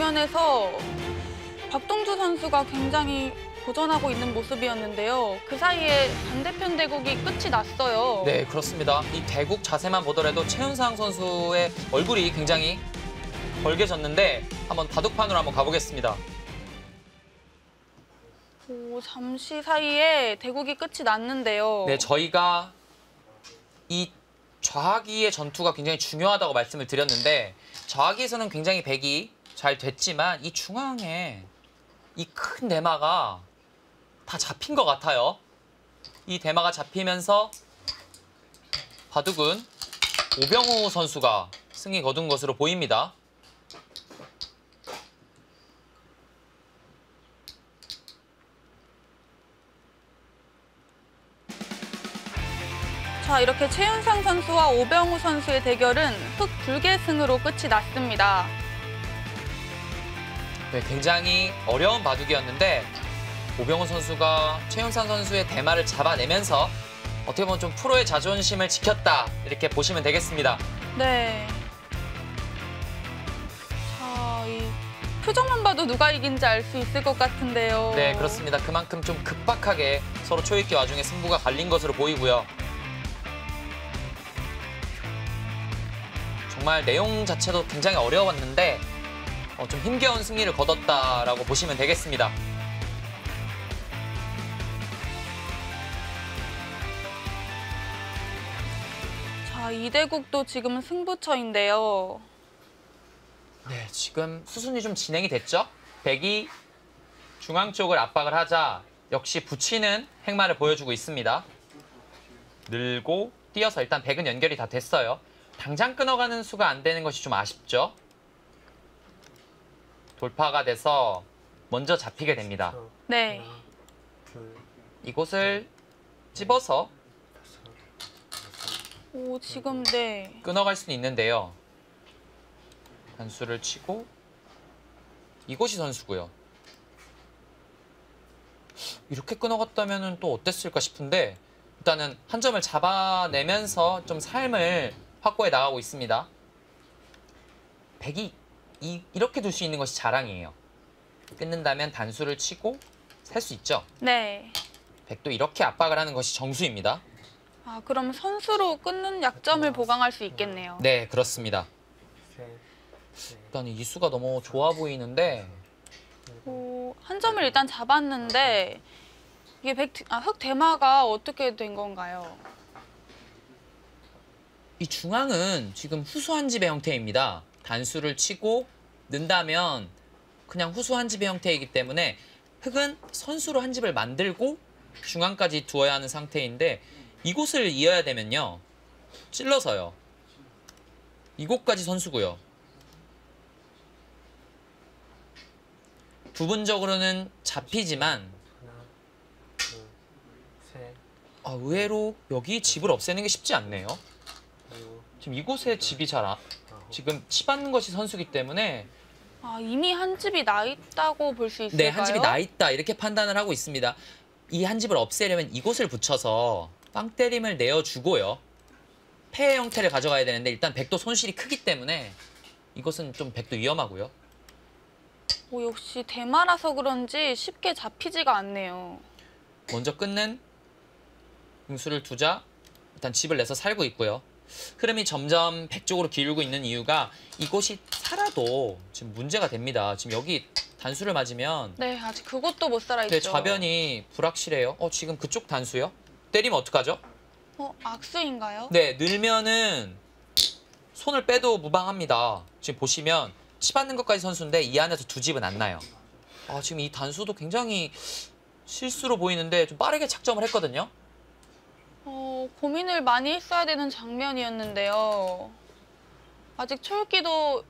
장면에서 박동주 선수가 굉장히 도전하고 있는 모습이었는데요. 그 사이에 반대편 대국이 끝이 났어요. 네, 그렇습니다. 이 대국 자세만 보더라도 최윤상 선수의 얼굴이 굉장히 벌게졌는데 한번 바둑판으로 한번 가보겠습니다. 잠시 사이에 대국이 끝이 났는데요. 네, 저희가 이 좌하기의 전투가 굉장히 중요하다고 말씀을 드렸는데 좌하기에서는 굉장히 백이 잘 됐지만 이 중앙에 이 큰 대마가 다 잡힌 것 같아요. 이 대마가 잡히면서 바둑은 오병우 선수가 승리 거둔 것으로 보입니다. 자, 이렇게 최윤상 선수와 오병우 선수의 대결은 흑불개승으로 끝이 났습니다. 네, 굉장히 어려운 바둑이었는데 오병우 선수가 최윤상 선수의 대마를 잡아내면서 어떻게 보면 좀 프로의 자존심을 지켰다 이렇게 보시면 되겠습니다. 네. 자, 이 표정만 봐도 누가 이긴지 알 수 있을 것 같은데요. 네, 그렇습니다. 그만큼 좀 급박하게 서로 초읽기 와중에 승부가 갈린 것으로 보이고요. 정말 내용 자체도 굉장히 어려웠는데 좀 힘겨운 승리를 거뒀다라고 보시면 되겠습니다. 자, 이대국도 지금은 승부처인데요. 네, 지금 수순이 좀 진행이 됐죠? 백이 중앙 쪽을 압박을 하자 역시 붙이는 행마를 보여주고 있습니다. 늘고 뛰어서 일단 백은 연결이 다 됐어요. 당장 끊어가는 수가 안 되는 것이 좀 아쉽죠? 돌파가 돼서 먼저 잡히게 됩니다. 네. 이곳을 집어서 지금 네. 끊어갈 수는 있는데요. 단수를 치고 이곳이 선수고요. 이렇게 끊어갔다면 또 어땠을까 싶은데 일단은 한 점을 잡아내면서 좀 삶을 확보해 나가고 있습니다. 백이 이렇게 둘 수 있는 것이 자랑이에요. 끊는다면 단수를 치고 살 수 있죠. 네. 백도 이렇게 압박을 하는 것이 정수입니다. 아, 그럼 선수로 끊는 약점을 보강할 수 있겠네요. 네, 그렇습니다. 일단 이 수가 너무 좋아 보이는데 한 점을 일단 잡았는데 이게 흑 대마가 어떻게 된 건가요? 이 중앙은 지금 후수한 집의 형태입니다. 단수를 치고 는다면 그냥 후수한 집의 형태이기 때문에 흑은 선수로 한 집을 만들고 중앙까지 두어야 하는 상태인데 이곳을 이어야 되면요. 찔러서요. 이곳까지 선수고요. 부분적으로는 잡히지만 의외로 여기 집을 없애는 게 쉽지 않네요. 지금 이곳에 집이 지금 치받는 것이 선수기 때문에 이미 한 집이 나 있다고 볼 수 있을까요? 네, 한 집이 나 있다 이렇게 판단을 하고 있습니다. 이 한 집을 없애려면 이곳을 붙여서 빵때림을 내어주고요. 폐의 형태를 가져가야 되는데 일단 백도 손실이 크기 때문에 이것은 좀 백도 위험하고요. 역시 대마라서 그런지 쉽게 잡히지가 않네요. 먼저 끊는 응수를 두자 일단 집을 내서 살고 있고요. 흐름이 점점 백 쪽으로 기울고 있는 이유가 이곳이 살아도 지금 문제가 됩니다. 지금 여기 단수를 맞으면 네, 아직 그것도 못 살아있죠. 네, 좌변이 불확실해요. 지금 그쪽 단수요? 때리면 어떡하죠? 악수인가요? 네, 늘면은 손을 빼도 무방합니다. 지금 보시면 치받는 것까지 선수인데 이 안에서 두 집은 안 나요. 지금 이 단수도 굉장히 실수로 보이는데 좀 빠르게 착점을 했거든요. 고민을 많이 했어야 되는 장면이었는데요. 아직 초읽기도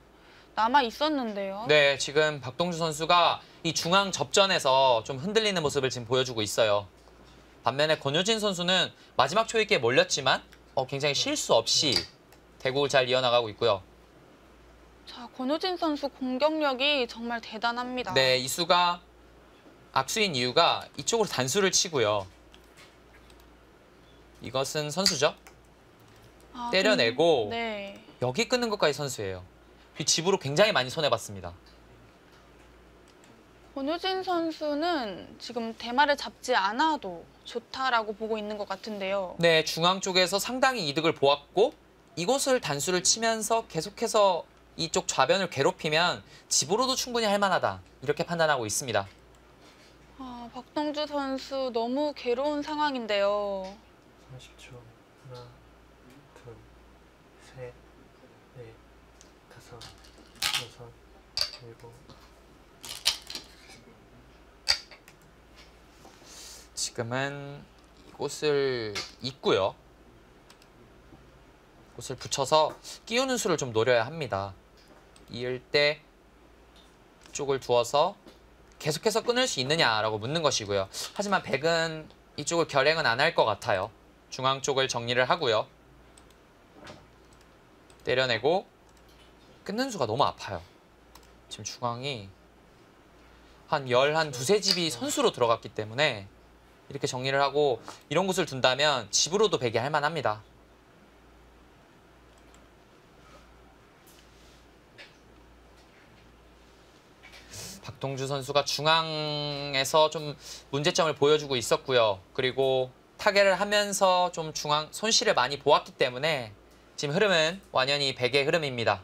남아 있었는데요. 네, 지금 박동주 선수가 이 중앙 접전에서 좀 흔들리는 모습을 지금 보여주고 있어요. 반면에 권효진 선수는 마지막 초읽기에 몰렸지만 굉장히 실수 없이 대국을 잘 이어나가고 있고요. 자, 권효진 선수 공격력이 정말 대단합니다. 네, 이 수가 악수인 이유가 이쪽으로 단수를 치고요. 이것은 선수죠. 때려내고 네. 여기 끊는 것까지 선수예요. 이 집으로 굉장히 많이 손해봤습니다. 권효진 선수는 지금 대마를 잡지 않아도 좋다라고 보고 있는 것 같은데요. 네, 중앙 쪽에서 상당히 이득을 보았고 이곳을 단수를 치면서 계속해서 이쪽 좌변을 괴롭히면 집으로도 충분히 할 만하다. 이렇게 판단하고 있습니다. 아, 박동주 선수 너무 괴로운 상황인데요. 30초. 하나, 둘, 셋, 넷, 다섯, 여섯, 일곱. 지금은 이곳을 잇고요. 이곳을 붙여서 끼우는 수를 좀 노려야 합니다. 이을 때 이쪽을 두어서 계속해서 끊을 수 있느냐라고 묻는 것이고요. 하지만 백은 이쪽을 결행은 안 할 것 같아요. 중앙 쪽을 정리를 하고요. 때려내고 끊는 수가 너무 아파요. 지금 중앙이 한 두세 집이 선수로 들어갔기 때문에 이렇게 정리를 하고 이런 곳을 둔다면 집으로도 백이 할 만합니다. 박동주 선수가 중앙에서 좀 문제점을 보여주고 있었고요. 그리고 타겟을 하면서 좀 중앙 손실을 많이 보았기 때문에 지금 흐름은 완연히 백의 흐름입니다.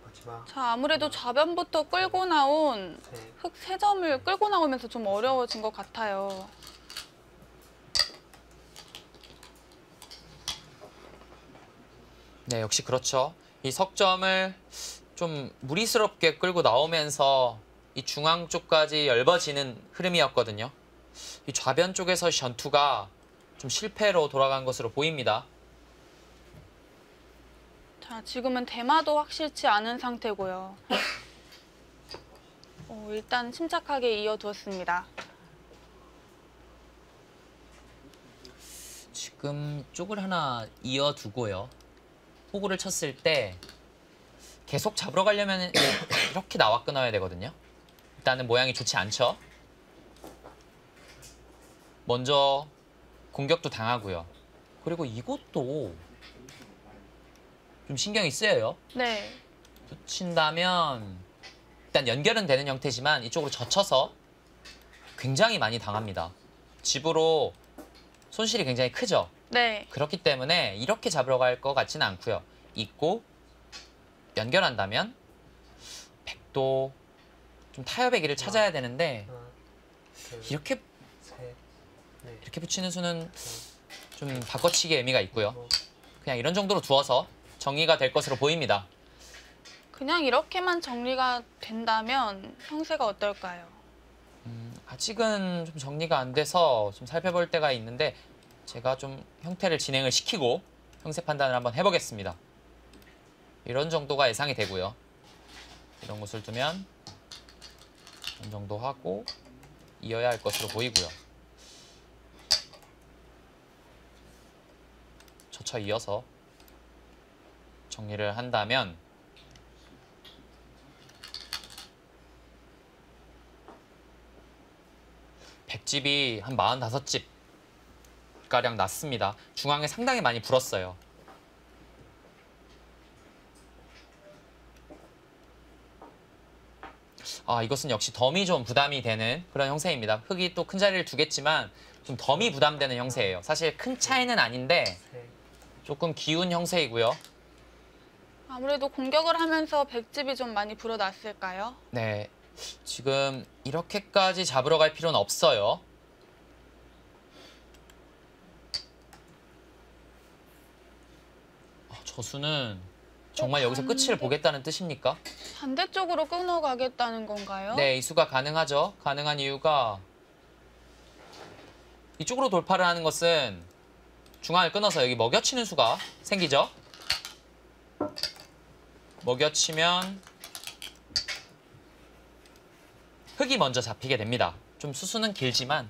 마지막. 자, 아무래도 좌변부터 끌고 나온 셋. 흑 3점을 끌고 나오면서 좀 어려워진 것 같아요. 네, 역시 그렇죠. 이 석점을 좀 무리스럽게 끌고 나오면서 이 중앙 쪽까지 엷어지는 흐름이었거든요. 이 좌변 쪽에서 전투가 좀 실패로 돌아간 것으로 보입니다. 자, 지금은 대마도 확실치 않은 상태고요. 일단 침착하게 이어두었습니다. 지금 쪽을 하나 이어두고요. 호구를 쳤을 때 계속 잡으러 가려면 이렇게 나와 끊어야 되거든요. 일단은 모양이 좋지 않죠. 먼저 공격도 당하고요. 그리고 이것도 좀 신경이 쓰여요. 네. 붙인다면 일단 연결은 되는 형태지만 이쪽으로 젖혀서 굉장히 많이 당합니다. 집으로 손실이 굉장히 크죠. 네. 그렇기 때문에 이렇게 잡으러 갈 것 같지는 않고요. 있고 연결한다면 백도 좀 타협의 길을 찾아야 되는데 하나, 둘, 이렇게 셋, 넷, 이렇게 붙이는 수는 다섯, 좀 바꿔치기의 의미가 있고요. 일곱. 그냥 이런 정도로 두어서 정리가 될 것으로 보입니다. 그냥 이렇게만 정리가 된다면 형세가 어떨까요? 아직은 좀 정리가 안 돼서 좀 살펴볼 때가 있는데 제가 좀 형태를 진행을 시키고 형세 판단을 한번 해보겠습니다. 이런 정도가 예상이 되고요. 이런 곳을 두면 이런 정도 하고 이어야 할 것으로 보이고요. 젖혀 이어서 정리를 한다면 백집이 한 45집 가량 났습니다. 중앙에 상당히 많이 불었어요. 이것은 역시 덤이 좀 부담이 되는 그런 형세입니다. 흑이 또 큰 자리를 두겠지만 좀 덤이 부담되는 형세예요. 사실 큰 차이는 아닌데 셋, 조금 기운 형세이고요. 아무래도 공격을 하면서 백집이 좀 많이 불어났을까요? 네, 지금 이렇게까지 잡으러 갈 필요는 없어요. 저수는 정말 여기서 끝을 보겠다는 뜻입니까? 반대쪽으로 끊어가겠다는 건가요? 네, 이 수가 가능하죠. 가능한 이유가 이쪽으로 돌파를 하는 것은 중앙을 끊어서 여기 먹여치는 수가 생기죠. 먹여치면 흑이 먼저 잡히게 됩니다. 좀 수수는 길지만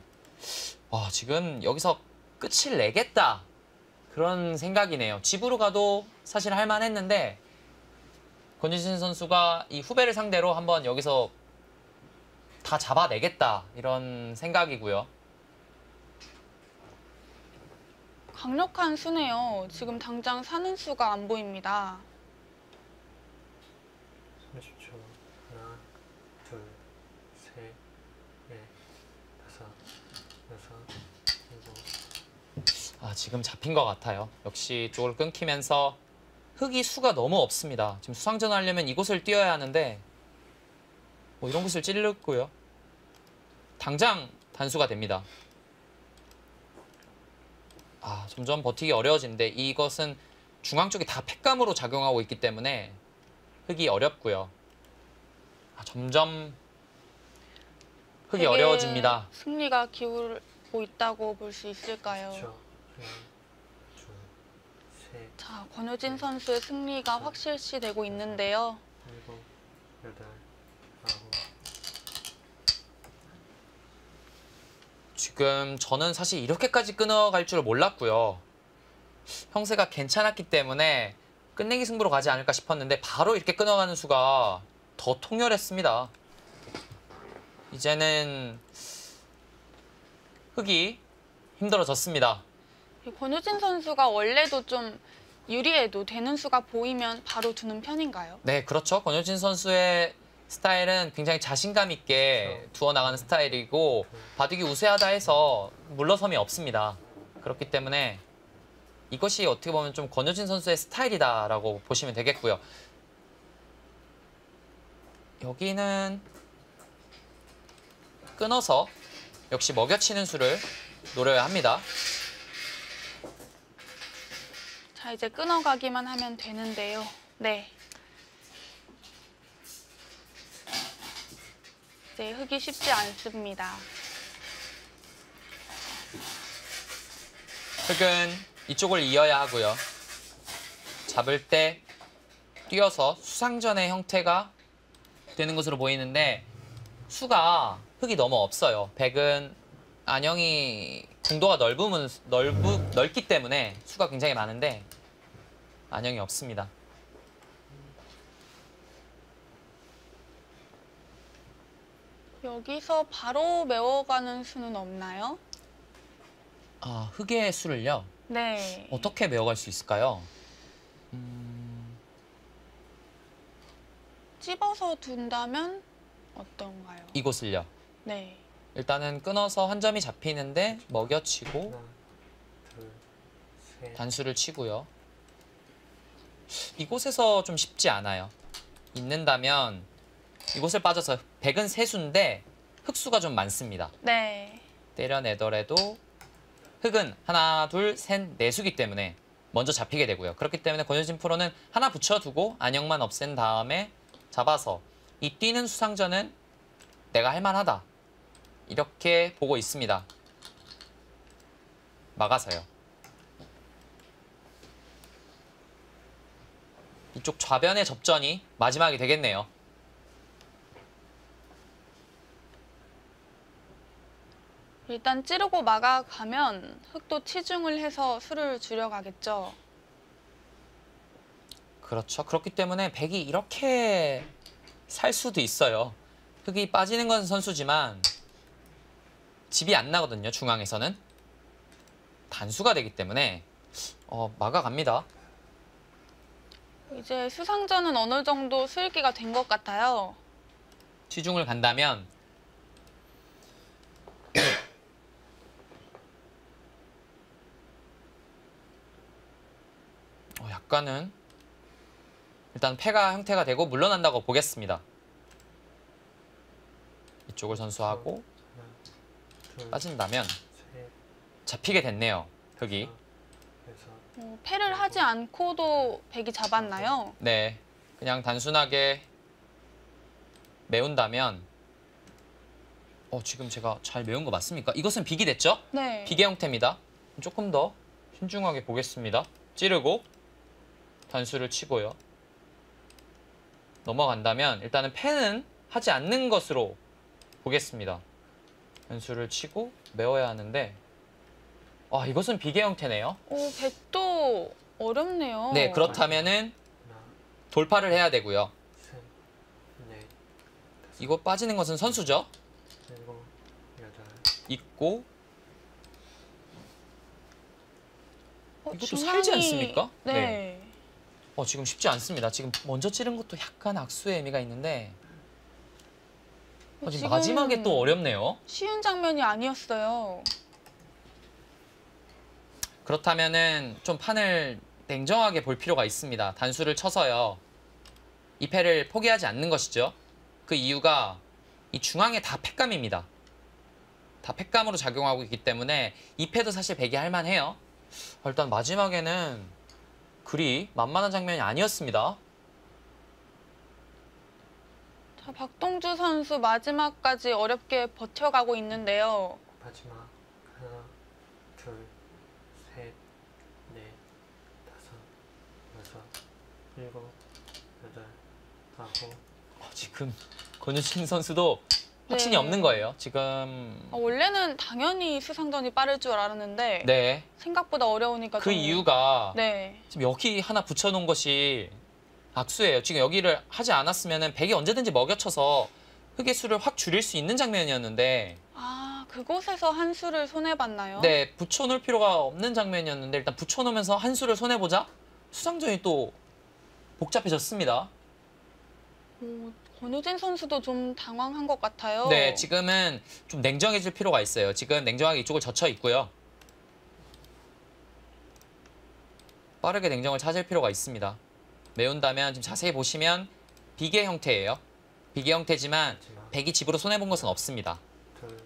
지금 여기서 끝을 내겠다 그런 생각이네요. 집으로 가도 사실 할만했는데 권유진 선수가 이 후배를 상대로 한번 여기서 다 잡아내겠다 이런 생각이고요. 강력한 수네요. 지금 당장 사는 수가 안 보입니다. 하나, 둘, 셋, 넷, 다섯, 여섯, 일곱. 아, 지금 잡힌 것 같아요. 역시 쪽을 끊기면서 흙이 수가 너무 없습니다. 지금 수상전 하려면 이곳을 뛰어야 하는데 뭐 이런 곳을 찔렀고요. 당장 단수가 됩니다. 아, 점점 버티기 어려워지는데 이것은 중앙 쪽이 다 팩감으로 작용하고 있기 때문에 흙이 어렵고요. 아, 점점 흙이 되게 어려워집니다. 승리가 기울고 있다고 볼 수 있을까요? 그렇죠. 하나, 둘, 셋, 자, 권효진 선수의 승리가 확실시 되고 있는데요. 일곱, 여덟, 아홉. 지금 저는 사실 이렇게까지 끊어갈 줄 몰랐고요. 형세가 괜찮았기 때문에 끝내기 승부로 가지 않을까 싶었는데 바로 이렇게 끊어가는 수가 더 통렬했습니다. 이제는 흙이 힘들어졌습니다. 이 권효진 선수가 원래도 좀 유리해도 되는 수가 보이면 바로 두는 편인가요? 네, 그렇죠. 권효진 선수의 스타일은 굉장히 자신감 있게 두어 나가는 스타일이고 바둑이 우세하다 해서 물러섬이 없습니다. 그렇기 때문에 이것이 어떻게 보면 좀 권효진 선수의 스타일이다라고 보시면 되겠고요. 여기는 끊어서 역시 먹여치는 수를 노려야 합니다. 자, 이제 끊어가기만 하면 되는데요. 네. 이제 흙이 쉽지 않습니다. 흙은 이쪽을 이어야 하고요. 잡을 때 뛰어서 수상전의 형태가 되는 것으로 보이는데 수가 흙이 너무 없어요. 백은 안형이 공도가 넓기 때문에 수가 굉장히 많은데 안형이 없습니다. 여기서 바로 메워가는 수는 없나요? 아, 흙의 수를요? 네. 어떻게 메워갈 수 있을까요? 찝어서 둔다면 어떤가요? 이곳을요. 네. 일단은 끊어서 한 점이 잡히는데 먹여치고 하나, 둘, 셋. 단수를 치고요. 이곳에서 좀 쉽지 않아요. 있는다면 이곳을 빠져서 백은 세수인데 흙수가 좀 많습니다. 네. 때려내더라도 흙은 하나, 둘, 셋, 네 수기 때문에 먼저 잡히게 되고요. 그렇기 때문에 권효진 프로는 하나 붙여두고 안형만 없앤 다음에 잡아서 이 뛰는 수상전은 내가 할만하다. 이렇게 보고 있습니다. 막아서요. 이쪽 좌변의 접전이 마지막이 되겠네요. 일단 찌르고 막아가면 흙도 치중을 해서 수를 줄여가겠죠. 그렇죠. 그렇기 때문에 백이 이렇게 살 수도 있어요. 흙이 빠지는 건 선수지만 집이 안 나거든요. 중앙에서는. 단수가 되기 때문에 막아갑니다. 이제 수상전은 어느 정도 수익기가 된 것 같아요. 치중을 간다면 약간은 일단 패가 형태가 되고 물러난다고 보겠습니다. 이쪽을 선수하고 하나, 둘, 빠진다면 셋, 잡히게 됐네요. 흙이. 여섯. 패를 하지 않고도 백이 잡았나요? 네, 그냥 단순하게 메운다면 지금 제가 잘 메운 거 맞습니까? 이것은 빅이 됐죠? 네. 빅의 형태입니다. 조금 더 신중하게 보겠습니다. 찌르고 단수를 치고요. 넘어간다면 일단은 패는 하지 않는 것으로 보겠습니다. 단수를 치고 메워야 하는데 이것은 빅의 형태네요. 오, 백도 어렵네요. 네, 그렇다면은 하나, 돌파를 해야 되고요. 셋, 넷, 이거 빠지는 것은 선수죠. 일곱, 여덟. 있고 이것도 중앙이- 살지 않습니까? 네. 지금 쉽지 않습니다. 지금 먼저 찌른 것도 약간 악수의 의미가 있는데 지금 마지막에 또 어렵네요. 쉬운 장면이 아니었어요. 그렇다면은 좀 판을 냉정하게 볼 필요가 있습니다. 단수를 쳐서요. 이 패를 포기하지 않는 것이죠. 그 이유가 이 중앙에 다 팩감입니다. 다 팩감으로 작용하고 있기 때문에 이 패도 사실 배기 할 만해요. 일단 마지막에는 그리 만만한 장면이 아니었습니다. 자, 박동주 선수 마지막까지 어렵게 버텨가고 있는데요. 마지막 하나, 둘, 셋, 넷, 다섯, 여섯, 일곱, 여덟, 아홉. 지금 권유신 선수도 확신이 네. 없는 거예요. 지금 원래는 당연히 수상전이 빠를 줄 알았는데 네. 생각보다 어려우니까 그 좀- 이유가 네. 지금 여기 하나 붙여놓은 것이 악수예요. 지금 여기를 하지 않았으면 백이 언제든지 먹여쳐서 흑의 수를 확 줄일 수 있는 장면이었는데 아, 그곳에서 한 수를 손해봤나요? 네, 붙여놓을 필요가 없는 장면이었는데 일단 붙여놓으면서 한 수를 손해보자? 수상전이 또 복잡해졌습니다. 권우진 선수도 좀 당황한 것 같아요. 네, 지금은 좀 냉정해질 필요가 있어요. 지금 냉정하게 이쪽을 젖혀 있고요. 빠르게 냉정을 찾을 필요가 있습니다. 메운다면 지금 자세히 보시면 비계 형태예요. 비계 형태지만 마지막 백이 집으로 손해본 것은 없습니다. 둘,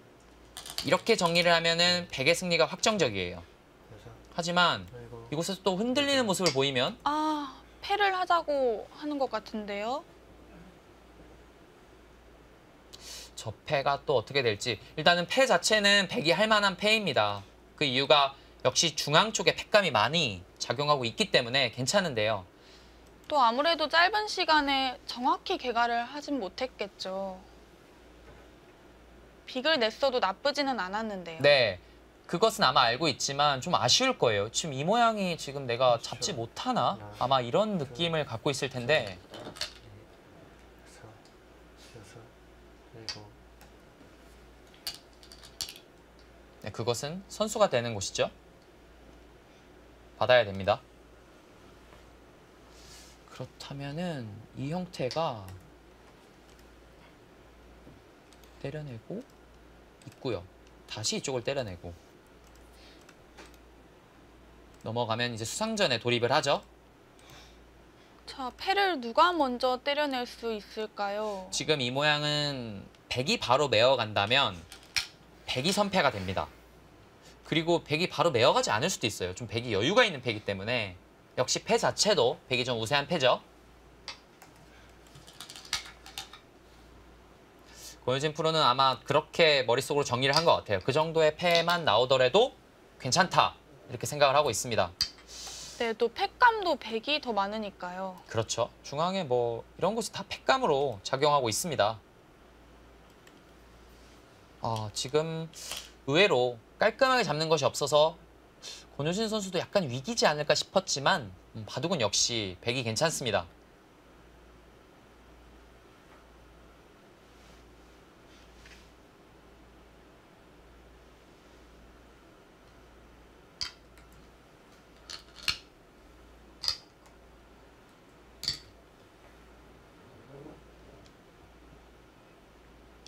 이렇게 정리를 하면은 백의 승리가 확정적이에요. 여섯, 하지만 일곱, 이곳에서 또 흔들리는 모습을 보이면 아, 패를 하자고 하는 것 같은데요. 저 패가 또 어떻게 될지. 일단은 패 자체는 백이 할 만한 패입니다. 그 이유가 역시 중앙 쪽에 팩감이 많이 작용하고 있기 때문에 괜찮은데요. 또 아무래도 짧은 시간에 정확히 개가를 하진 못했겠죠. 빅을 냈어도 나쁘지는 않았는데요. 네, 그것은 아마 알고 있지만 좀 아쉬울 거예요. 지금 이 모양이 지금 내가 잡지 못하나? 아마 이런 느낌을 갖고 있을 텐데 넷, 다섯, 여섯, 일곱. 네, 그것은 선수가 되는 곳이죠. 받아야 됩니다. 그렇다면은 이 형태가 때려내고 있고요. 다시 이쪽을 때려내고 넘어가면 이제 수상전에 돌입을 하죠. 자, 패를 누가 먼저 때려낼 수 있을까요? 지금 이 모양은 백이 바로 메어간다면 백이 선패가 됩니다. 그리고 백이 바로 메어가지 않을 수도 있어요. 좀 백이 여유가 있는 패이기 때문에 역시 패 자체도 백이 좀 우세한 패죠. 권유진 프로는 아마 그렇게 머릿속으로 정리를 한 것 같아요. 그 정도의 패만 나오더라도 괜찮다 이렇게 생각을 하고 있습니다. 네, 또 패감도 백이 더 많으니까요. 그렇죠. 중앙에 뭐 이런 것이 다 팩감으로 작용하고 있습니다. 지금 의외로 깔끔하게 잡는 것이 없어서 권효진 선수도 약간 위기지 않을까 싶었지만 바둑은 역시 백이 괜찮습니다.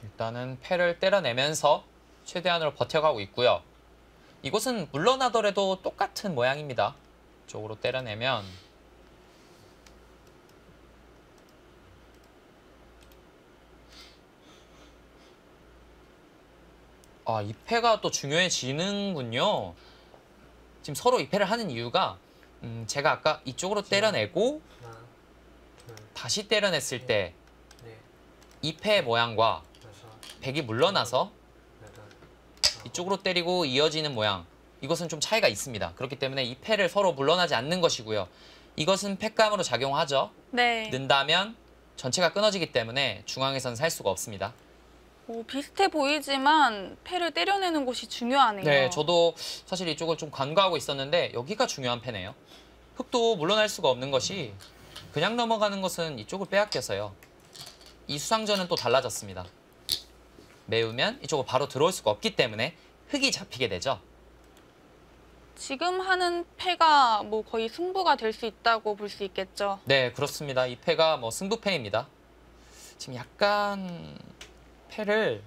일단은 패를 때려내면서 최대한으로 버텨가고 있고요. 이곳은 물러나더라도 똑같은 모양입니다. 쪽으로 때려내면 이 패가 또 중요해지는군요. 지금 서로 이 패를 하는 이유가 제가 아까 이쪽으로 때려내고 하나, 둘, 다시 때려냈을 때 넷, 이 패의 모양과 여섯, 백이 물러나서 여덟, 아홉. 이쪽으로 때리고 이어지는 모양, 이것은 좀 차이가 있습니다. 그렇기 때문에 이 패를 서로 물러나지 않는 것이고요. 이것은 패감으로 작용하죠. 네. 는다면 전체가 끊어지기 때문에 중앙에서는 살 수가 없습니다. 비슷해 보이지만 패를 때려내는 곳이 중요하네요. 네, 저도 사실 이쪽을 좀 간과하고 있었는데 여기가 중요한 패네요. 흑도 물러날 수가 없는 것이 그냥 넘어가는 것은 이쪽을 빼앗겨서요. 이 수상전은 또 달라졌습니다. 메우면 이쪽으로 바로 들어올 수가 없기 때문에 흑이 잡히게 되죠. 지금 하는 패가 뭐 거의 승부가 될 수 있다고 볼 수 있겠죠. 네, 그렇습니다. 이 패가 뭐 승부패입니다. 지금 약간 패를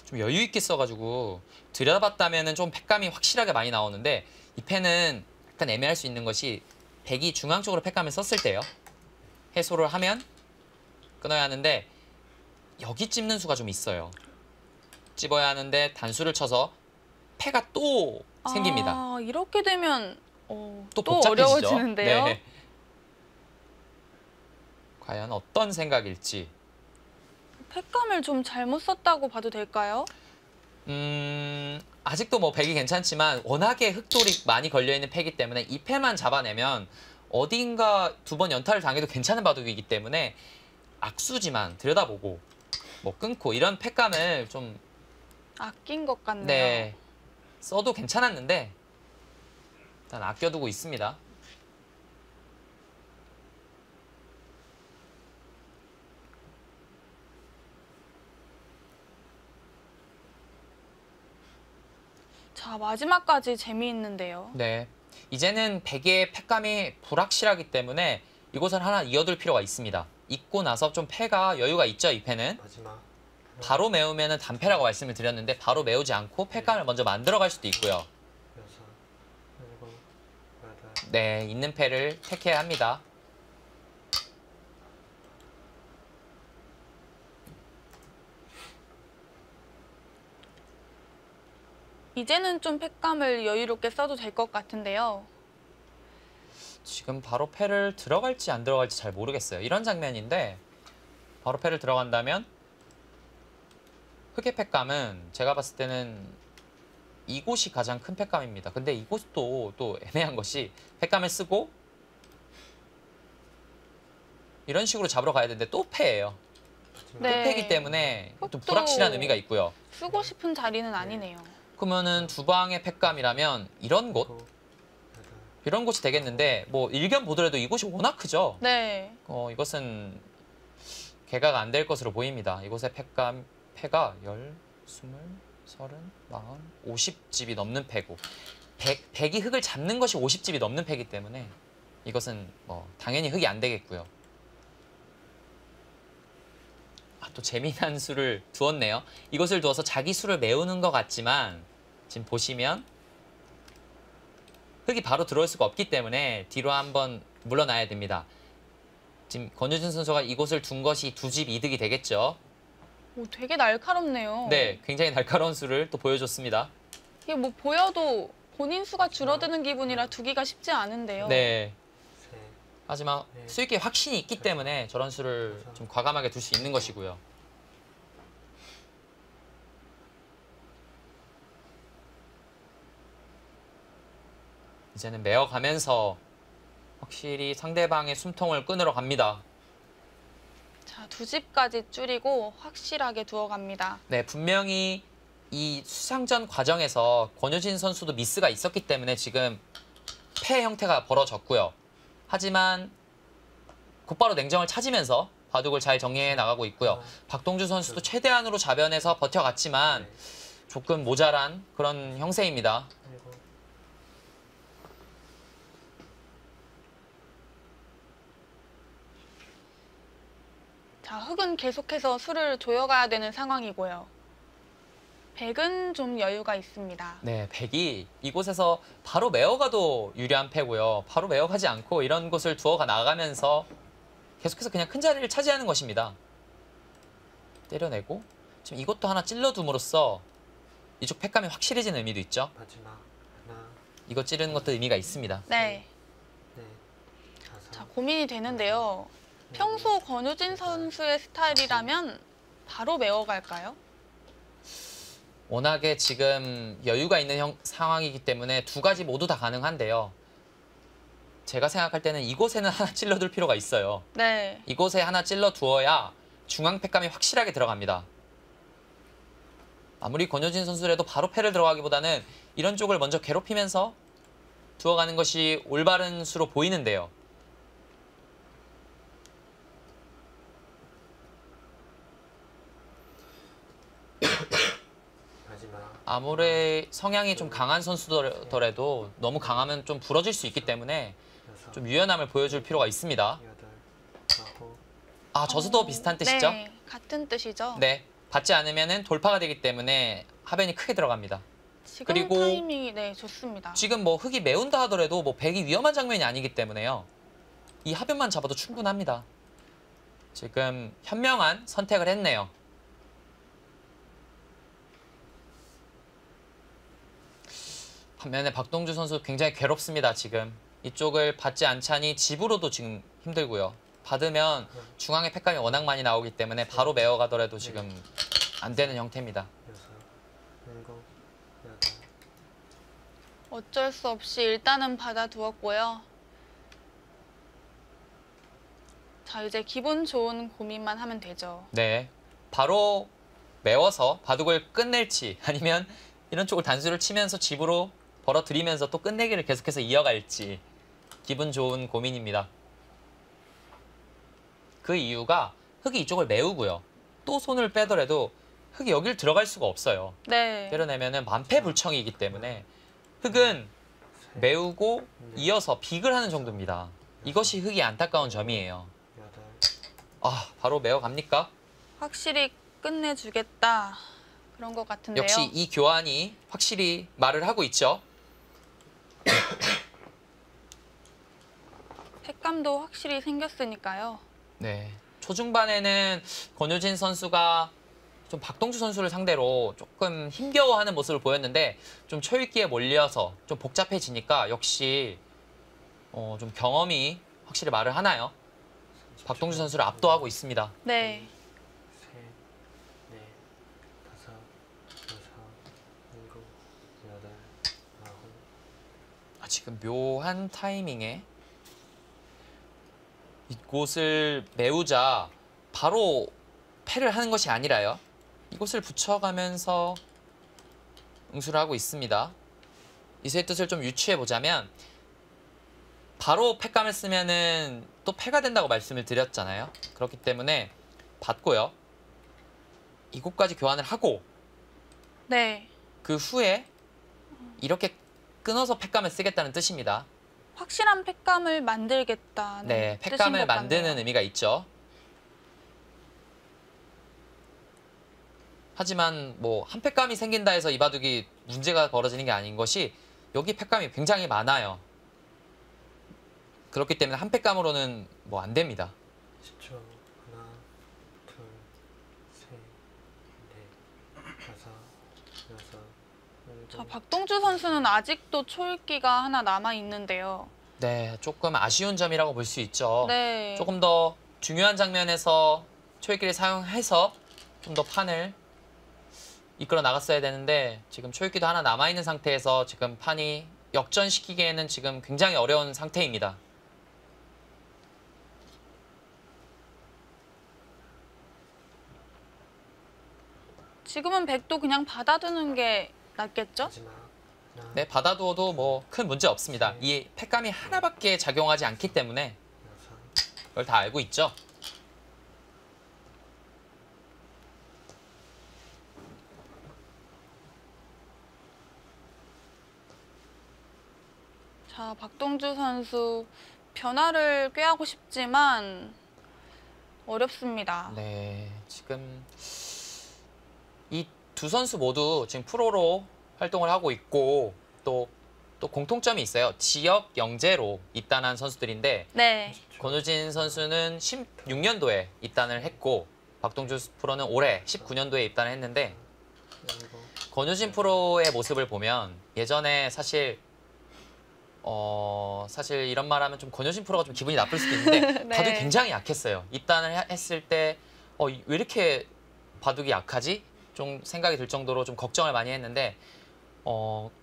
좀 여유 있게 써가지고 들여다봤다면은 좀 패감이 확실하게 많이 나오는데 이 패는 약간 애매할 수 있는 것이 백이 중앙 쪽으로 패감을 썼을 때요. 해소를 하면 끊어야 하는데 여기 찝는 수가 좀 있어요. 찝어야 하는데 단수를 쳐서 패가 또 생깁니다. 아, 이렇게 되면 또 또 복잡해지죠. 어려워지는데요. 네. 과연 어떤 생각일지. 팩감을 좀 잘못 썼다고 봐도 될까요? 아직도 뭐 백이 괜찮지만 워낙에 흑돌이 많이 걸려있는 패이기 때문에 이 패만 잡아내면 어딘가 두 번 연타를 당해도 괜찮은 바둑이기 때문에 악수지만 들여다보고 뭐 끊고 이런 패감을 좀 아낀 것 같네요. 네, 써도 괜찮았는데 일단 아껴두고 있습니다. 자, 마지막까지 재미있는데요. 네, 이제는 백의 패감이 불확실하기 때문에 이곳을 하나 이어둘 필요가 있습니다. 잊고 나서 좀 패가 여유가 있죠, 이 패는. 마지막. 바로 메우면은 단패라고 말씀을 드렸는데 바로 메우지 않고 패감을 먼저 만들어갈 수도 있고요. 6, 7, 8. 네, 있는 패를 택해야 합니다. 이제는 좀 팩감을 여유롭게 써도 될 것 같은데요. 지금 바로 패를 들어갈지 안 들어갈지 잘 모르겠어요. 이런 장면인데 바로 패를 들어간다면 흑의 패감은 제가 봤을 때는 이곳이 가장 큰 패감입니다. 근데 이곳도 또 애매한 것이 패감을 쓰고 이런 식으로 잡으러 가야 되는데 또 패예요. 마지막. 네. 또 패이기 때문에 또 흑도 불확실한 의미가 있고요. 쓰고 싶은 자리는 아니네요. 그러면은 두 방의 패감이라면 이런 곳, 9, 8. 이런 곳이 되겠는데 뭐 일견 보더라도 이곳이 워낙 크죠. 네. 이것은 개가가 안 될 것으로 보입니다. 이곳의 패가 10, 20, 30, 40, 50집이 넘는 패고 100이 흙을 잡는 것이 50집이 넘는 패이기 때문에 이것은 뭐 당연히 흙이 안 되겠고요. 또 재미난 수를 두었네요. 이것을 두어서 자기 수를 메우는 것 같지만 지금 보시면 흙이 바로 들어올 수가 없기 때문에 뒤로 한번 물러나야 됩니다. 지금 권효진 선수가 이곳을 둔 것이 두 집 이득이 되겠죠. 오, 되게 날카롭네요. 네, 굉장히 날카로운 수를 또 보여줬습니다. 이게 뭐 보여도 본인 수가 줄어드는 기분이라 두기가 쉽지 않은데요. 네, 3, 하지만 수익에 확신이 있기 때문에 저런 수를 좀 과감하게 둘 수 있는 것이고요. 이제는 메어가면서 확실히 상대방의 숨통을 끊으러 갑니다. 자, 두 집까지 줄이고 확실하게 두어갑니다. 네, 분명히 이 수상전 과정에서 권효진 선수도 미스가 있었기 때문에 지금 패 형태가 벌어졌고요. 하지만 곧바로 냉정을 찾으면서 바둑을 잘 정리해 나가고 있고요. 박동주 선수도 최대한으로 자변해서 버텨갔지만 조금 모자란 그런 형세입니다. 7. 자, 흑은 계속해서 수를 조여가야 되는 상황이고요. 백은 좀 여유가 있습니다. 네, 백이 이곳에서 바로 메어가도 유리한 패고요. 바로 메어가지 않고 이런 곳을 두어가 나가면서 계속해서 그냥 큰 자리를 차지하는 것입니다. 때려내고 지금 이것도 하나 찔러둠으로써 이쪽 패감이 확실해지는 의미도 있죠. 마지막. 하나, 이거 찌르는 것도 의미가 있습니다. 네. 넷, 다섯. 자, 고민이 되는데요. 평소 권우진 선수의 스타일이라면 바로 메어갈까요? 워낙에 지금 여유가 있는 상황이기 때문에 두 가지 모두 다 가능한데요. 제가 생각할 때는 이곳에는 하나 찔러둘 필요가 있어요. 네. 이곳에 하나 찔러 두어야 중앙 패감이 확실하게 들어갑니다. 아무리 권효진 선수라도 바로 패를 들어가기보다는 이런 쪽을 먼저 괴롭히면서 두어가는 것이 올바른 수로 보이는데요. 마지막. 아무리 성향이 좀 강한 선수더라도 너무 강하면 좀 부러질 수 있기 때문에 6, 좀 유연함을 보여줄 필요가 있습니다. 8, 9. 아, 저수도 비슷한 뜻이죠? 네, 같은 뜻이죠. 네. 받지 않으면은 돌파가 되기 때문에 하변이 크게 들어갑니다. 지금 그리고 타이밍이 네, 좋습니다. 지금 뭐 흑이 메운다 하더라도 뭐 백이 위험한 장면이 아니기 때문에요. 이 하변만 잡아도 충분합니다. 지금 현명한 선택을 했네요. 반면에 박동주 선수 굉장히 괴롭습니다. 지금 이쪽을 받지 않자니 집으로도 지금 힘들고요. 받으면 중앙에 팩감이 워낙 많이 나오기 때문에 바로 메어가더라도 지금 안 되는 형태입니다. 6, 7, 8. 어쩔 수 없이 일단은 받아두었고요. 자, 이제 기분 좋은 고민만 하면 되죠. 네, 바로 메워서 바둑을 끝낼지 아니면 이런 쪽을 단수를 치면서 집으로 벌어들이면서 또 끝내기를 계속해서 이어갈지 기분 좋은 고민입니다. 그 이유가 흑이 이쪽을 메우고요. 또 손을 빼더라도 흑이 여길 들어갈 수가 없어요. 네. 때려내면은 만패불청이기 때문에 흑은 메우고 이어서 빅을 하는 정도입니다. 이것이 흑이 안타까운 점이에요. 8. 아, 바로 메어 갑니까? 확실히 끝내주겠다. 그런 것 같은데요. 역시 이 교환이 확실히 말을 하고 있죠. 색감도 확실히 생겼으니까요. 네, 초중반에는 권효진 선수가 좀 박동주 선수를 상대로 조금 힘겨워하는 모습을 보였는데 좀 초읽기에 몰려서 좀 복잡해지니까 역시 좀 경험이 확실히 말을 하나요? 박동주 선수를 압도하고 있습니다. 네. 3, 4, 5, 6, 7, 8, 9. 아, 지금 묘한 타이밍에 이곳을 메우자 바로 패를 하는 것이 아니라요. 이곳을 붙여가면서 응수를 하고 있습니다. 이세의 뜻을 좀 유추해 보자면 바로 패감을 쓰면은 또 패가 된다고 말씀을 드렸잖아요. 그렇기 때문에 받고요. 이곳까지 교환을 하고 네. 그 후에 이렇게 끊어서 패감을 쓰겠다는 뜻입니다. 확실한 팩감을 만들겠다는 네, 뜻인 팩감을 것 만드는 같네요. 의미가 있죠. 하지만 뭐 한 팩감이 생긴다 해서 이 바둑이 문제가 벌어지는 게 아닌 것이 여기 팩감이 굉장히 많아요. 그렇기 때문에 한 팩감으로는 뭐 안 됩니다. 10초. 하나, 둘, 셋, 넷, 다섯, 여섯, 자, 일곱. 박동주 선수는 아직도 초읽기가 하나 남아 있는데요. 네, 조금 아쉬운 점이라고 볼 수 있죠. 네. 조금 더 중요한 장면에서 초읽기를 사용해서 좀 더 판을 이끌어 나갔어야 되는데 지금 초읽기도 하나 남아있는 상태에서 지금 판이 역전시키기에는 지금 굉장히 어려운 상태입니다. 지금은 백도 그냥 받아두는 게 낫겠죠? 마지막. 하나, 네, 받아두어도 뭐 큰 문제 없습니다. 이 팩감이 하나밖에 작용하지 않기 때문에 여섯. 그걸 다 알고 있죠. 자, 박동주 선수 변화를 꾀하고 싶지만 어렵습니다. 네, 지금 이 두 선수 모두 지금 프로로 활동을 하고 있고 또 공통점이 있어요. 지역 영재로 입단한 선수들인데 네. 권우진 선수는 16년도에 입단을 했고 박동주 프로는 올해 19년도에 입단을 했는데 일곱. 권우진 프로의 모습을 보면 예전에 사실 사실 이런 말하면 좀 권효진 프로가 좀 기분이 나쁠 수도 있는데 네. 바둑이 굉장히 약했어요. 입단을 했을 때 왜 이렇게 바둑이 약하지? 좀 생각이 들 정도로 좀 걱정을 많이 했는데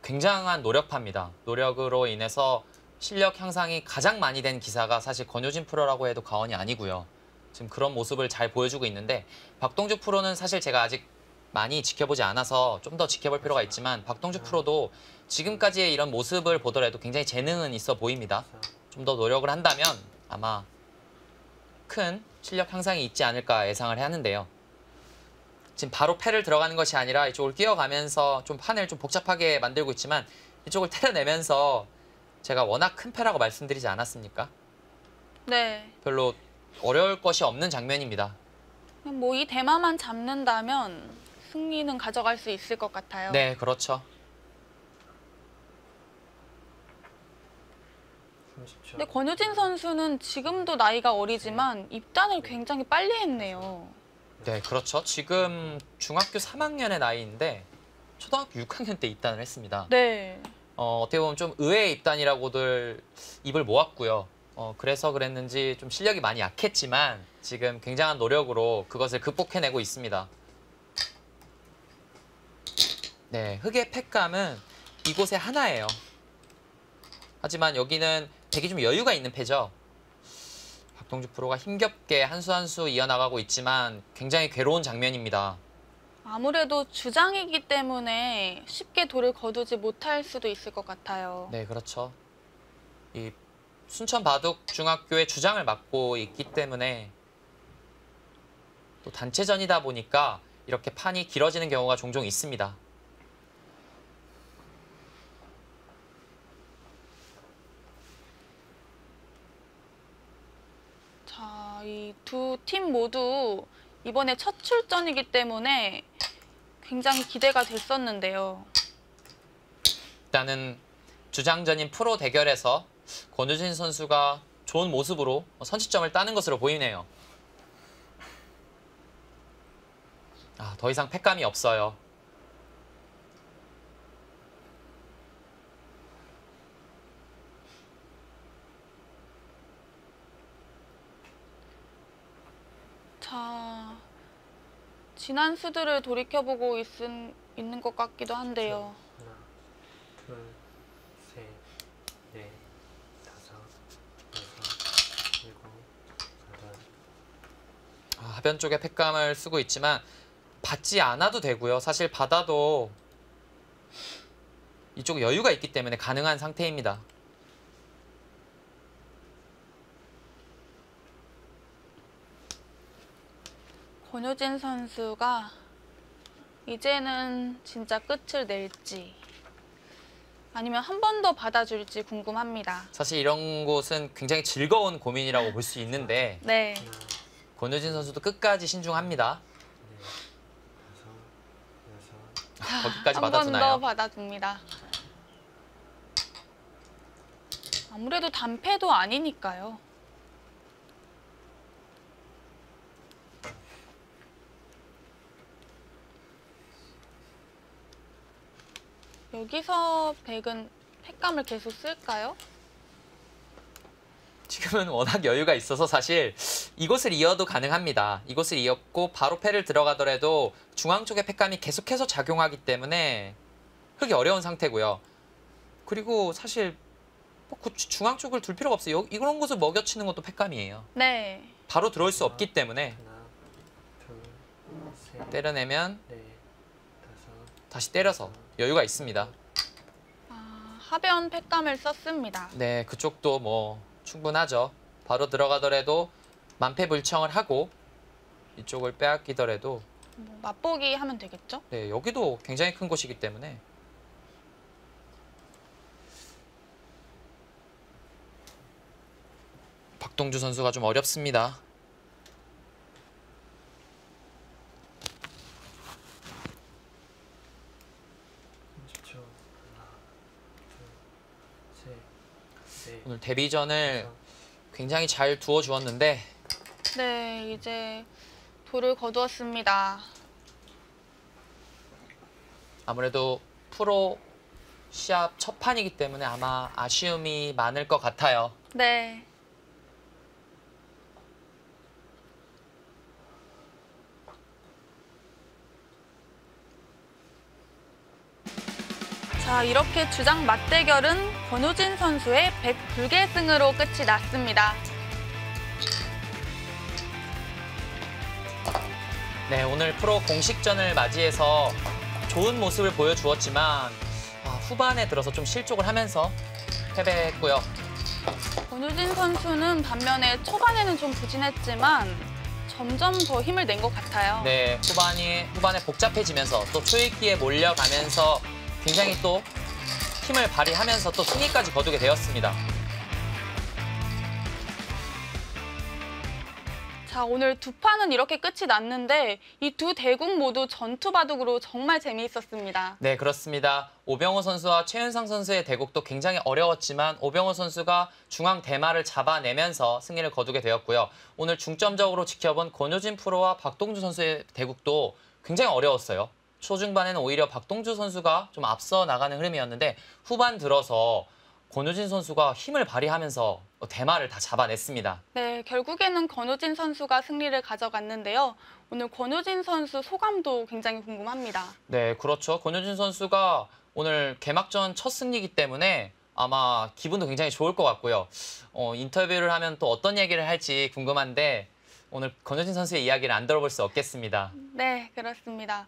굉장한 노력파입니다. 노력으로 인해서 실력 향상이 가장 많이 된 기사가 사실 권효진 프로라고 해도 과언이 아니고요. 지금 그런 모습을 잘 보여주고 있는데 박동주 프로는 사실 제가 아직 많이 지켜보지 않아서 좀 더 지켜볼 필요가 있지만 박동주 프로도 지금까지의 이런 모습을 보더라도 굉장히 재능은 있어 보입니다. 좀 더 노력을 한다면 아마 큰 실력 향상이 있지 않을까 예상을 하는데요. 지금 바로 패를 들어가는 것이 아니라 이쪽을 끼어가면서 좀 판을 좀 복잡하게 만들고 있지만 이쪽을 때려내면서 제가 워낙 큰 패라고 말씀드리지 않았습니까? 네. 별로 어려울 것이 없는 장면입니다. 뭐 이 대마만 잡는다면 승리는 가져갈 수 있을 것 같아요. 네, 그렇죠. 30초. 근데 권효진 선수는 지금도 나이가 어리지만 입단을 굉장히 빨리 했네요. 네, 그렇죠. 지금 중학교 3학년의 나이인데 초등학교 6학년 때 입단을 했습니다. 네. 어떻게 보면 좀 의외의 입단이라고들 입을 모았고요. 그래서 그랬는지 좀 실력이 많이 약했지만 지금 굉장한 노력으로 그것을 극복해내고 있습니다. 네, 흑의 팩감은 이곳에 하나예요. 하지만 여기는 백이 좀 여유가 있는 패죠. 박동주 프로가 힘겹게 한 수 한 수 이어나가고 있지만 굉장히 괴로운 장면입니다. 아무래도 주장이기 때문에 쉽게 돌을 거두지 못할 수도 있을 것 같아요. 네, 그렇죠. 이 순천 바둑 중학교의 주장을 맡고 있기 때문에 또 단체전이다 보니까 이렇게 판이 길어지는 경우가 종종 있습니다. 자, 이 두 팀 모두 이번에 첫 출전이기 때문에 굉장히 기대가 됐었는데요. 일단은 주장전인 프로 대결에서 권효진 선수가 좋은 모습으로 선취점을 따는 것으로 보이네요. 더 이상 패감이 없어요. 자, 지난 수들을 돌이켜보고 있는 것 같기도 한데요. 하나, 둘, 셋, 넷, 다섯, 여섯, 일곱, 여덟. 하변 쪽에 패감을 쓰고 있지만 받지 않아도 되고요. 사실 받아도 이쪽 여유가 있기 때문에 가능한 상태입니다. 권효진 선수가 이제는 진짜 끝을 낼지 아니면 한 번 더 받아줄지 궁금합니다. 사실 이런 곳은 굉장히 즐거운 고민이라고 볼 수 있는데 네. 하나, 권효진 선수도 끝까지 신중합니다. 넷, 다섯, 여섯. 거기까지 한 번 받아주나요? 더 받아줍니다. 아무래도 단패도 아니니까요. 여기서 백은 패감을 계속 쓸까요? 지금은 워낙 여유가 있어서 사실 이곳을 이어도 가능합니다. 이곳을 이었고 바로 패를 들어가더라도 중앙 쪽의 패감이 계속해서 작용하기 때문에 흑이 어려운 상태고요. 그리고 사실 그 중앙 쪽을 둘 필요가 없어요. 이런 곳을 먹여치는 것도 패감이에요. 네. 바로 들어올 수 없기 때문에 하나, 둘, 셋, 때려내면 넷, 다섯. 다시 때려서 여유가 있습니다. 하변 패감을 썼습니다. 네, 그쪽도 뭐 충분하죠. 바로 들어가더라도 만패불청을 하고 이쪽을 빼앗기더라도 뭐 맛보기 하면 되겠죠? 네, 여기도 굉장히 큰 곳이기 때문에 박동주 선수가 좀 어렵습니다. 하나, 둘, 셋, 넷, 오늘 데뷔전을 다섯. 굉장히 잘 두어 주었는데 네, 이제 돌을 거두었습니다. 아무래도 프로 시합 첫 판이기 때문에 아마 아쉬움이 많을 것 같아요. 네. 자, 이렇게 주장 맞대결은 권효진 선수의 100불계승으로 끝이 났습니다. 네, 오늘 프로 공식전을 맞이해서 좋은 모습을 보여주었지만 후반에 들어서 좀 실족을 하면서 패배했고요. 권효진 선수는 반면에 초반에는 좀 부진했지만 점점 더 힘을 낸 것 같아요. 네, 후반에 복잡해지면서 또 초읽기에 몰려가면서 굉장히 또 힘을 발휘하면서 또 승리까지 거두게 되었습니다. 자, 오늘 두 판은 이렇게 끝이 났는데 이 두 대국 모두 전투 바둑으로 정말 재미있었습니다. 네, 그렇습니다. 오병호 선수와 최윤상 선수의 대국도 굉장히 어려웠지만 오병호 선수가 중앙 대마를 잡아내면서 승리를 거두게 되었고요. 오늘 중점적으로 지켜본 권효진 프로와 박동주 선수의 대국도 굉장히 어려웠어요. 초중반에는 오히려 박동주 선수가 좀 앞서 나가는 흐름이었는데 후반 들어서 권효진 선수가 힘을 발휘하면서 대마를 다 잡아냈습니다. 네, 결국에는 권효진 선수가 승리를 가져갔는데요. 오늘 권효진 선수 소감도 굉장히 궁금합니다. 네, 그렇죠. 권효진 선수가 오늘 개막전 첫 승리이기 때문에 아마 기분도 굉장히 좋을 것 같고요. 인터뷰를 하면 또 어떤 얘기를 할지 궁금한데 오늘 권효진 선수의 이야기를 안 들어볼 수 없겠습니다. 네, 그렇습니다.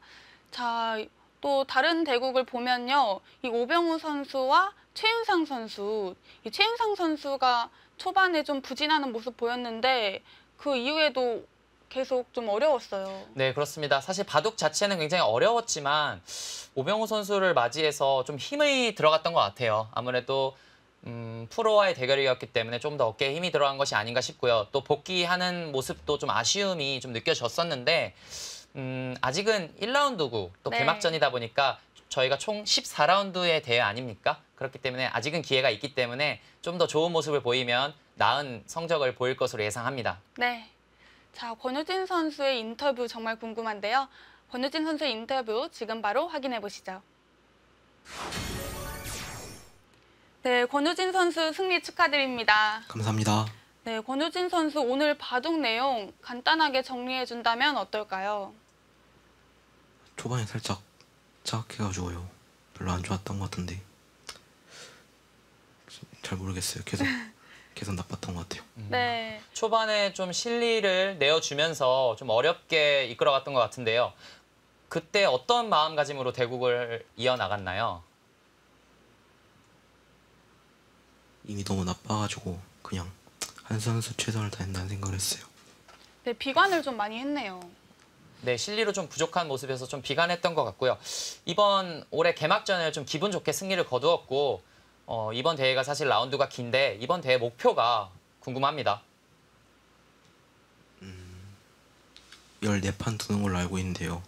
자, 또 다른 대국을 보면요. 이 오병우 선수와 최윤상 선수, 이 최윤상 선수가 초반에 좀 부진하는 모습 보였는데 그 이후에도 계속 좀 어려웠어요. 네, 그렇습니다. 사실 바둑 자체는 굉장히 어려웠지만 오병호 선수를 맞이해서 좀 힘이 들어갔던 것 같아요. 아무래도 프로와의 대결이었기 때문에 좀 더 어깨에 힘이 들어간 것이 아닌가 싶고요. 또 복귀하는 모습도 좀 아쉬움이 좀 느껴졌었는데 아직은 1라운드고 또 네. 개막전이다 보니까 저희가 총 14라운드의 대회 아닙니까? 그렇기 때문에 아직은 기회가 있기 때문에 좀 더 좋은 모습을 보이면 나은 성적을 보일 것으로 예상합니다. 네. 자, 권효진 선수의 인터뷰 정말 궁금한데요. 권효진 선수의 인터뷰 지금 바로 확인해 보시죠. 네, 권효진 선수 승리 축하드립니다. 감사합니다. 네, 권효진 선수 오늘 바둑 내용 간단하게 정리해 준다면 어떨까요? 초반에 살짝 짜악해가지고요. 별로 안 좋았던 것 같은데 잘 모르겠어요. 계속 나빴던 것 같아요. 네. 초반에 좀 실리를 내어주면서 좀 어렵게 이끌어갔던 것 같은데요. 그때 어떤 마음가짐으로 대국을 이어나갔나요? 이미 너무 나빠가지고 그냥 한 선수 최선을 다한다는 생각을 했어요. 네, 비관을 좀 많이 했네요. 네, 실리로 좀 부족한 모습에서 좀 비관했던 것 같고요. 이번 올해 개막전을 좀 기분 좋게 승리를 거두었고 이번 대회가 사실 라운드가 긴데 이번 대회 목표가 궁금합니다. 14판 두는 걸로 알고 있는데요.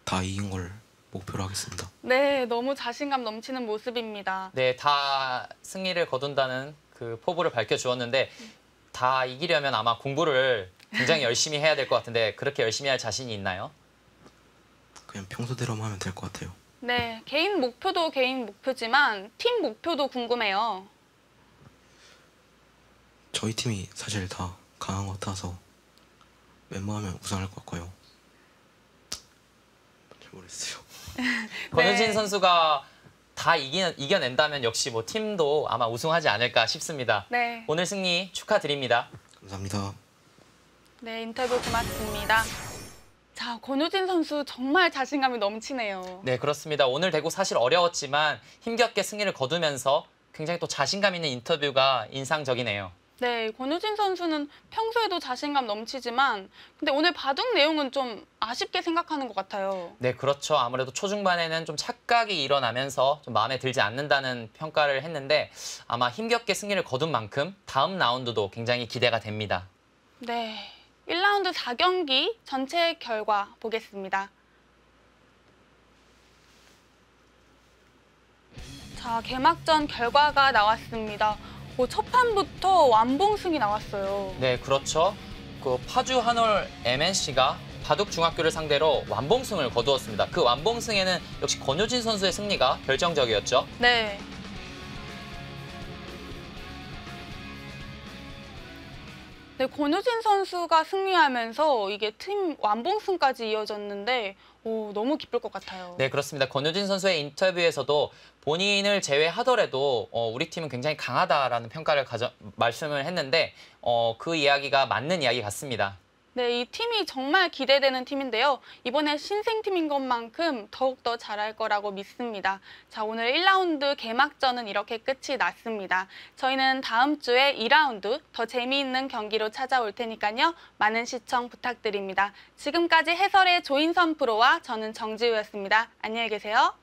다 이긴 걸 목표로 하겠습니다. 네, 너무 자신감 넘치는 모습입니다. 네, 다 승리를 거둔다는 그 포부를 밝혀주었는데 다 이기려면 아마 공부를 굉장히 열심히 해야 될 것 같은데 그렇게 열심히 할 자신이 있나요? 그냥 평소대로만 하면 될 것 같아요. 네, 개인 목표도 개인 목표지만 팀 목표도 궁금해요. 저희 팀이 사실 다 강한 것 같아서 멤버하면 우승할 것 같고요. 잘 모르겠어요. 권효진 네. 선수가 다 이겨낸다면 역시 뭐 팀도 아마 우승하지 않을까 싶습니다. 네, 오늘 승리 축하드립니다. 감사합니다. 네, 인터뷰 고맙습니다. 자, 권효진 선수 정말 자신감이 넘치네요. 네, 그렇습니다. 오늘 대구 사실 어려웠지만 힘겹게 승리를 거두면서 굉장히 또 자신감 있는 인터뷰가 인상적이네요. 네, 권효진 선수는 평소에도 자신감 넘치지만 근데 오늘 바둑 내용은 좀 아쉽게 생각하는 것 같아요. 네, 그렇죠. 아무래도 초중반에는 좀 착각이 일어나면서 좀 마음에 들지 않는다는 평가를 했는데 아마 힘겹게 승리를 거둔 만큼 다음 라운드도 굉장히 기대가 됩니다. 네, 1라운드 4경기 전체 결과 보겠습니다. 자, 개막전 결과가 나왔습니다. 첫 판부터 완봉승이 나왔어요. 네, 그렇죠. 그 파주 한올 MNC가 바둑 중학교를 상대로 완봉승을 거두었습니다. 그 완봉승에는 역시 권효진 선수의 승리가 결정적이었죠. 네. 네, 권효진 선수가 승리하면서 이게 팀 완봉승까지 이어졌는데 너무 기쁠 것 같아요. 네, 그렇습니다. 권효진 선수의 인터뷰에서도 본인을 제외하더라도 우리 팀은 굉장히 강하다라는 평가를 말씀을 했는데 그 이야기가 맞는 이야기 같습니다. 네, 이 팀이 정말 기대되는 팀인데요. 이번에 신생팀인 것만큼 더욱더 잘할 거라고 믿습니다. 자, 오늘 1라운드 개막전은 이렇게 끝이 났습니다. 저희는 다음 주에 2라운드 더 재미있는 경기로 찾아올 테니까요. 많은 시청 부탁드립니다. 지금까지 해설의 조인선 프로와 저는 정지우였습니다. 안녕히 계세요.